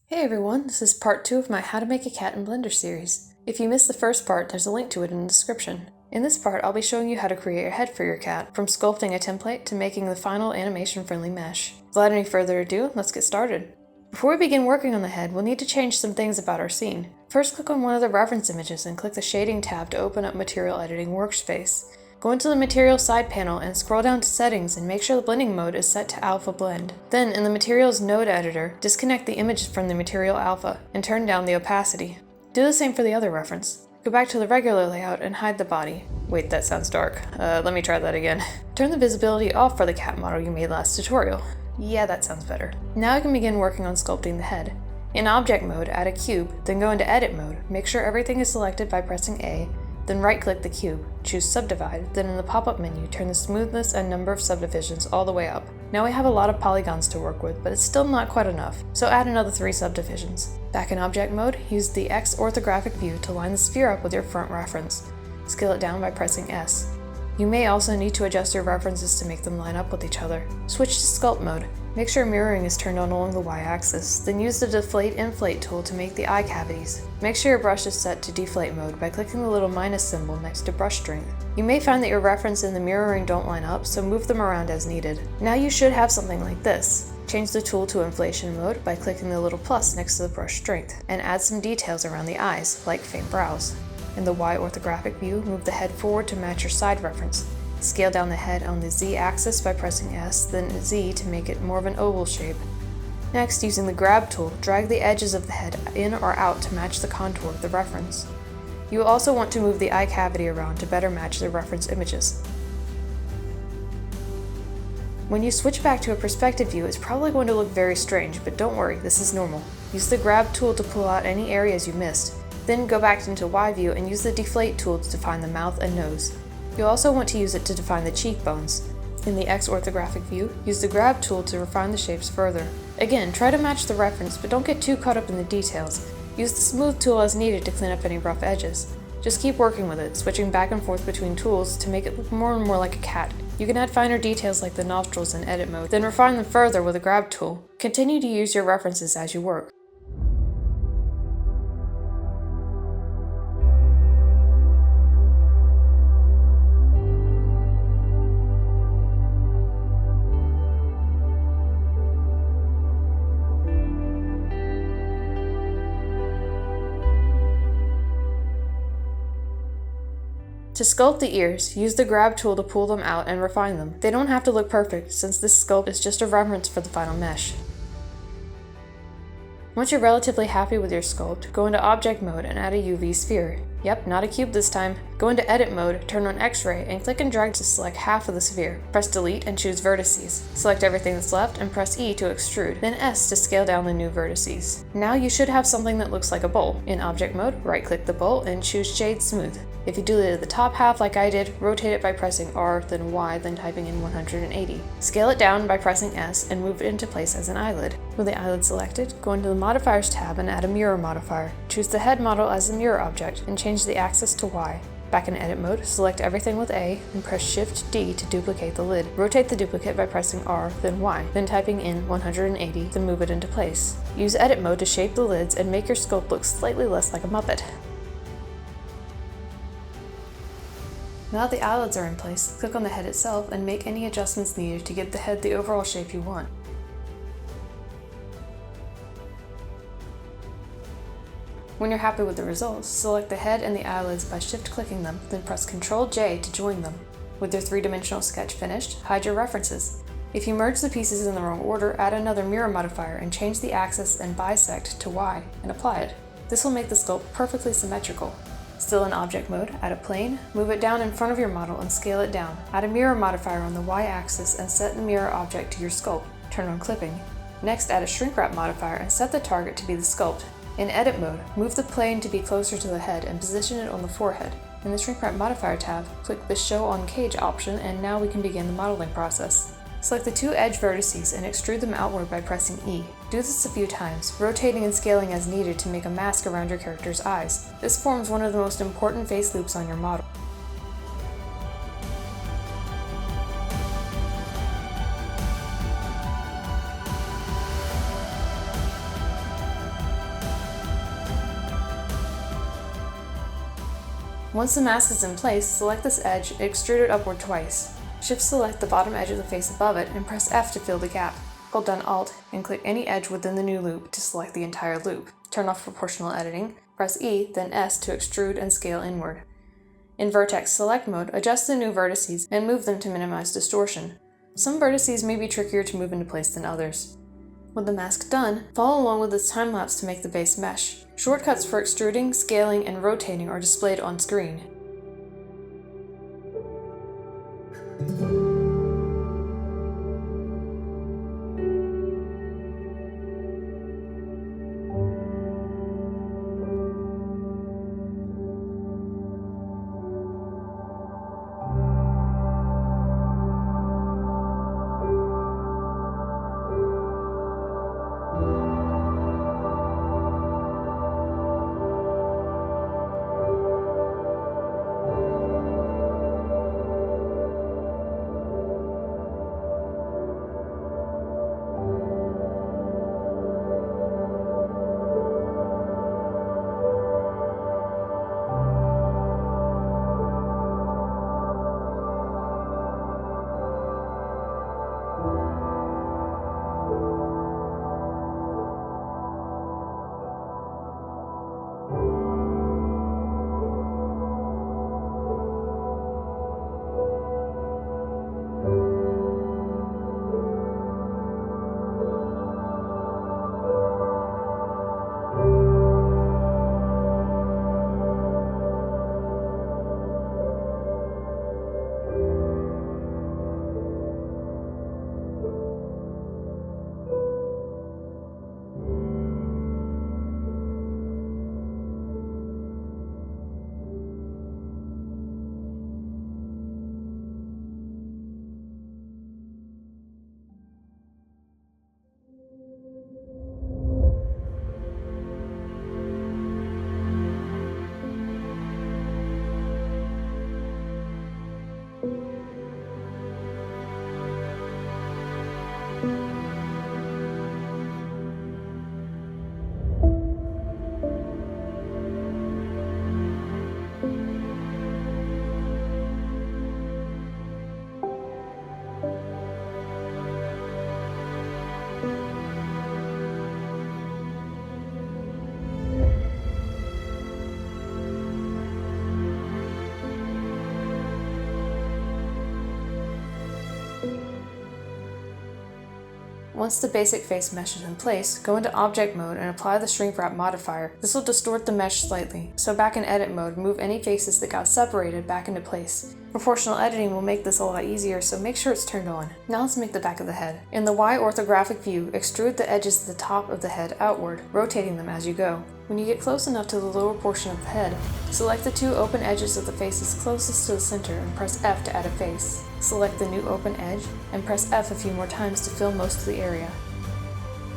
Hey everyone, this is part 2 of my How to Make a Cat in Blender series. If you missed the first part, there's a link to it in the description. In this part, I'll be showing you how to create a head for your cat, from sculpting a template to making the final animation-friendly mesh. Without any further ado, let's get started. Before we begin working on the head, we'll need to change some things about our scene. First, click on one of the reference images and click the Shading tab to open up Material Editing Workspace. Go into the Materials side panel and scroll down to Settings and make sure the blending mode is set to Alpha Blend. Then, in the Materials node editor, disconnect the image from the Material Alpha and turn down the opacity. Do the same for the other reference. Go back to the regular layout and hide the body. Wait, that sounds dark. Let me try that again. Turn the visibility off for the cat model you made last tutorial. Yeah, that sounds better. Now I can begin working on sculpting the head. In Object mode, add a cube, then go into Edit mode. Make sure everything is selected by pressing A, then right-click the cube, choose Subdivide, then in the pop-up menu, turn the smoothness and number of subdivisions all the way up. Now we have a lot of polygons to work with, but it's still not quite enough, so add another 3 subdivisions. Back in Object mode, use the X orthographic view to line the sphere up with your front reference. Scale it down by pressing S. You may also need to adjust your references to make them line up with each other. Switch to Sculpt mode. Make sure mirroring is turned on along the Y-axis, then use the Deflate-Inflate tool to make the eye cavities. Make sure your brush is set to deflate mode by clicking the little minus symbol next to brush strength. You may find that your reference and the mirroring don't line up, so move them around as needed. Now you should have something like this. Change the tool to inflation mode by clicking the little plus next to the brush strength, and add some details around the eyes, like faint brows. In the Y orthographic view, move the head forward to match your side reference. Scale down the head on the Z-axis by pressing S, then Z to make it more of an oval shape. Next, using the Grab tool, drag the edges of the head in or out to match the contour of the reference. You will also want to move the eye cavity around to better match the reference images. When you switch back to a perspective view, it's probably going to look very strange, but don't worry, this is normal. Use the Grab tool to pull out any areas you missed. Then go back into Y view and use the Deflate tool to define the mouth and nose. You'll also want to use it to define the cheekbones. In the X orthographic view, use the Grab tool to refine the shapes further. Again, try to match the reference, but don't get too caught up in the details. Use the Smooth tool as needed to clean up any rough edges. Just keep working with it, switching back and forth between tools to make it look more and more like a cat. You can add finer details like the nostrils in Edit mode, then refine them further with the Grab tool. Continue to use your references as you work. To sculpt the ears, use the Grab tool to pull them out and refine them. They don't have to look perfect, since this sculpt is just a reference for the final mesh. Once you're relatively happy with your sculpt, go into Object mode and add a UV sphere. Yep, not a cube this time. Go into Edit mode, turn on X-ray, and click and drag to select half of the sphere. Press Delete and choose Vertices. Select everything that's left and press E to extrude, then S to scale down the new vertices. Now you should have something that looks like a bowl. In Object mode, right-click the bowl and choose Shade Smooth. If you deleted the top half like I did, rotate it by pressing R, then Y, then typing in 180. Scale it down by pressing S and move it into place as an eyelid. With the eyelid selected, go into the Modifiers tab and add a mirror modifier. Choose the head model as the mirror object and change the axis to Y. Back in Edit mode, select everything with A and press Shift D to duplicate the lid. Rotate the duplicate by pressing R, then Y, then typing in 180, then move it into place. Use Edit mode to shape the lids and make your sculpt look slightly less like a Muppet. Now that the eyelids are in place, click on the head itself and make any adjustments needed to give the head the overall shape you want. When you're happy with the results, select the head and the eyelids by shift-clicking them, then press Ctrl-J to join them. With your three-dimensional sketch finished, hide your references. If you merge the pieces in the wrong order, add another mirror modifier and change the axis and bisect to Y and apply it. This will make the sculpt perfectly symmetrical. Still in Object mode, add a plane, move it down in front of your model and scale it down. Add a mirror modifier on the Y-axis and set the mirror object to your sculpt. Turn on clipping. Next, add a shrink wrap modifier and set the target to be the sculpt. In Edit mode, move the plane to be closer to the head and position it on the forehead. In the Shrink Wrap Modifier tab, click the Show on Cage option and now we can begin the modeling process. Select the 2 edge vertices and extrude them outward by pressing E. Do this a few times, rotating and scaling as needed to make a mask around your character's eyes. This forms one of the most important face loops on your model. Once the mask is in place, select this edge and extrude it upward twice. Shift select the bottom edge of the face above it and press F to fill the gap. Hold down Alt and click any edge within the new loop to select the entire loop. Turn off proportional editing, press E, then S to extrude and scale inward. In Vertex Select mode, adjust the new vertices and move them to minimize distortion. Some vertices may be trickier to move into place than others. With the mask done, follow along with this time lapse to make the base mesh. Shortcuts for extruding, scaling, and rotating are displayed on screen. Once the basic face mesh is in place, go into Object mode and apply the Shrink Wrap modifier. This will distort the mesh slightly, so back in Edit mode, move any faces that got separated back into place. Proportional editing will make this a lot easier, so make sure it's turned on. Now let's make the back of the head. In the Y orthographic view, extrude the edges of the top of the head outward, rotating them as you go. When you get close enough to the lower portion of the head, select the two open edges of the faces closest to the center and press F to add a face. Select the new open edge and press F a few more times to fill most of the area.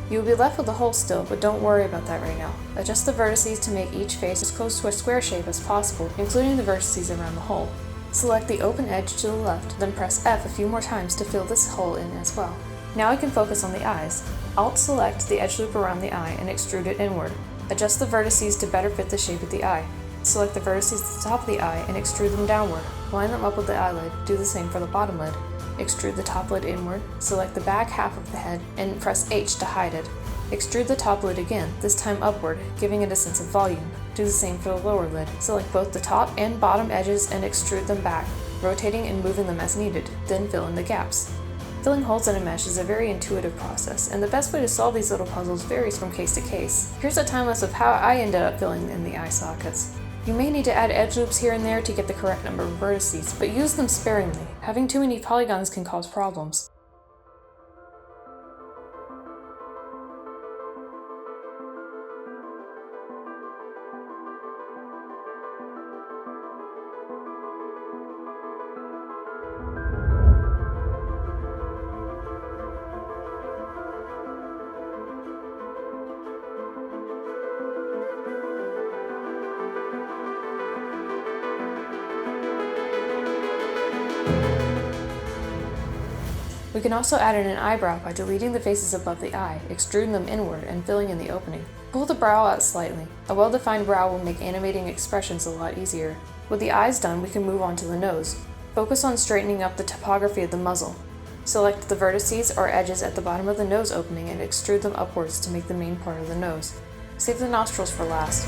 You will be left with a hole still, but don't worry about that right now. Adjust the vertices to make each face as close to a square shape as possible, including the vertices around the hole. Select the open edge to the left, then press F a few more times to fill this hole in as well. Now we can focus on the eyes. Alt-select the edge loop around the eye and extrude it inward. Adjust the vertices to better fit the shape of the eye. Select the vertices at the top of the eye and extrude them downward. Line them up with the eyelid. Do the same for the bottom lid. Extrude the top lid inward. Select the back half of the head and press H to hide it. Extrude the top lid again, this time upward, giving it a sense of volume. Do the same for the lower lid. Select both the top and bottom edges and extrude them back, rotating and moving them as needed. Then fill in the gaps. Filling holes in a mesh is a very intuitive process, and the best way to solve these little puzzles varies from case to case. Here's a time-lapse of how I ended up filling in the eye sockets. You may need to add edge loops here and there to get the correct number of vertices, but use them sparingly. Having too many polygons can cause problems. We can also add in an eyebrow by deleting the faces above the eye, extruding them inward, and filling in the opening. Pull the brow out slightly. A well-defined brow will make animating expressions a lot easier. With the eyes done, we can move on to the nose. Focus on straightening up the topography of the muzzle. Select the vertices or edges at the bottom of the nose opening and extrude them upwards to make the main part of the nose. Save the nostrils for last.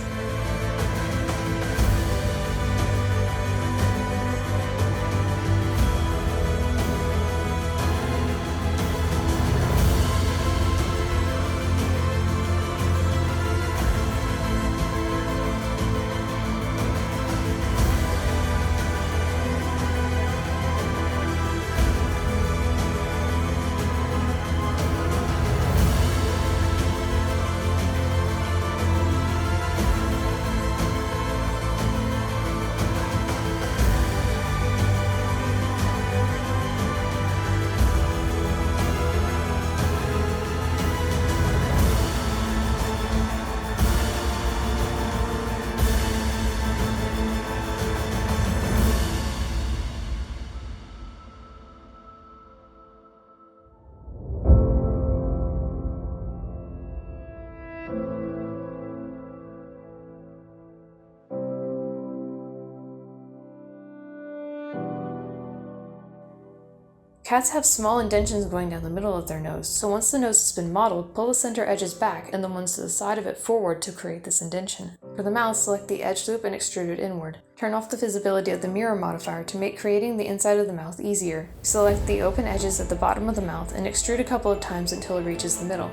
Cats have small indentions going down the middle of their nose, so once the nose has been modeled, pull the center edges back and the ones to the side of it forward to create this indentation. For the mouth, select the edge loop and extrude it inward. Turn off the visibility of the mirror modifier to make creating the inside of the mouth easier. Select the open edges at the bottom of the mouth and extrude a couple of times until it reaches the middle.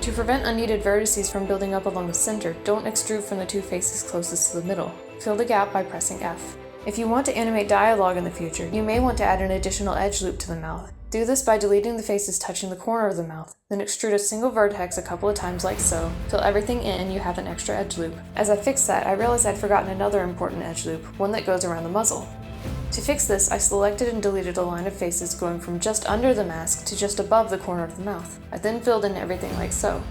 To prevent unneeded vertices from building up along the center, don't extrude from the two faces closest to the middle. Fill the gap by pressing F. If you want to animate dialogue in the future, you may want to add an additional edge loop to the mouth. Do this by deleting the faces touching the corner of the mouth, then extrude a single vertex a couple of times like so. Fill everything in and you have an extra edge loop. As I fixed that, I realized I'd forgotten another important edge loop, one that goes around the muzzle. To fix this, I selected and deleted a line of faces going from just under the mask to just above the corner of the mouth. I then filled in everything like so.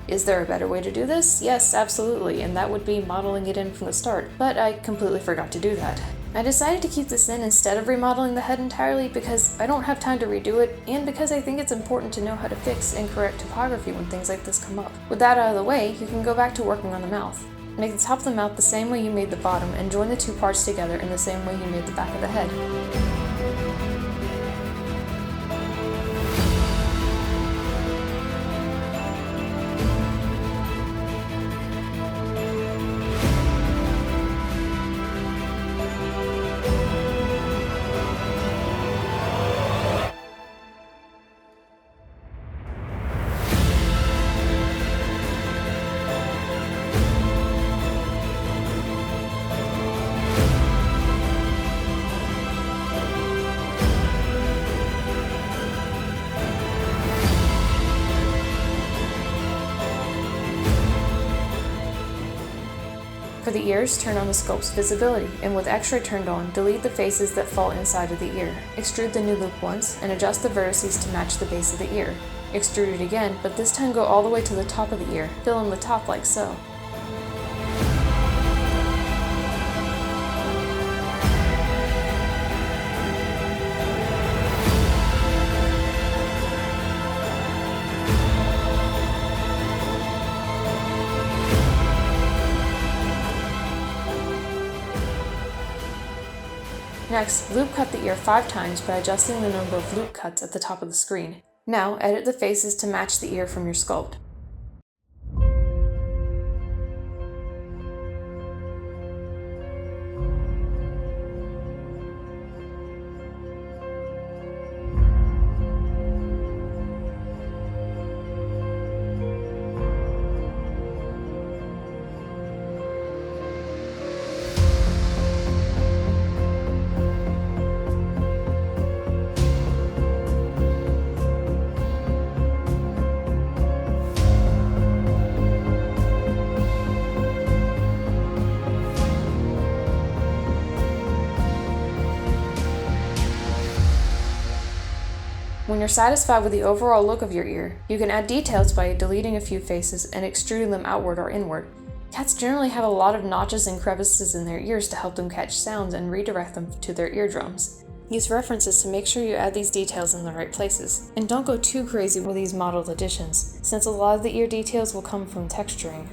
Is there a better way to do this? Yes, absolutely, and that would be modeling it in from the start, but I completely forgot to do that. I decided to keep this in instead of remodeling the head entirely because I don't have time to redo it, and because I think it's important to know how to fix incorrect topography when things like this come up. With that out of the way, you can go back to working on the mouth. Make the top of the mouth the same way you made the bottom, and join the two parts together in the same way you made the back of the head. For the ears, turn on the sculpt's visibility, and with X-ray turned on, delete the faces that fall inside of the ear. Extrude the new loop once, and adjust the vertices to match the base of the ear. Extrude it again, but this time go all the way to the top of the ear. Fill in the top like so. Next, loop cut the ear 5 times by adjusting the number of loop cuts at the top of the screen. Now, edit the faces to match the ear from your sculpt. When you're satisfied with the overall look of your ear, you can add details by deleting a few faces and extruding them outward or inward. Cats generally have a lot of notches and crevices in their ears to help them catch sounds and redirect them to their eardrums. Use references to make sure you add these details in the right places. And don't go too crazy with these modeled additions, since a lot of the ear details will come from texturing.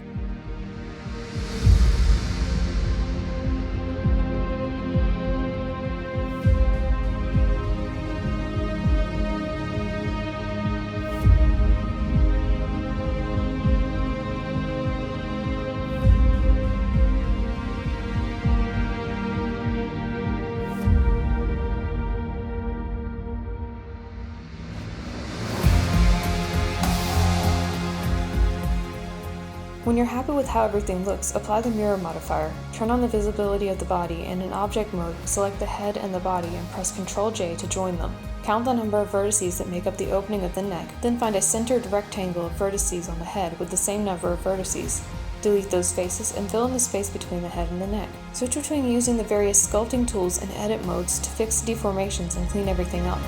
When you're happy with how everything looks, apply the mirror modifier. Turn on the visibility of the body, and in object mode, select the head and the body and press Ctrl-J to join them. Count the number of vertices that make up the opening of the neck, then find a centered rectangle of vertices on the head with the same number of vertices. Delete those faces and fill in the space between the head and the neck. Switch between using the various sculpting tools and edit modes to fix deformations and clean everything up.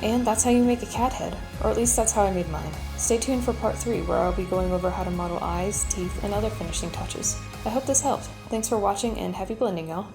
And that's how you make a cat head, or at least that's how I made mine. Stay tuned for part 3, where I'll be going over how to model eyes, teeth, and other finishing touches. I hope this helped. Thanks for watching, and happy blending, y'all!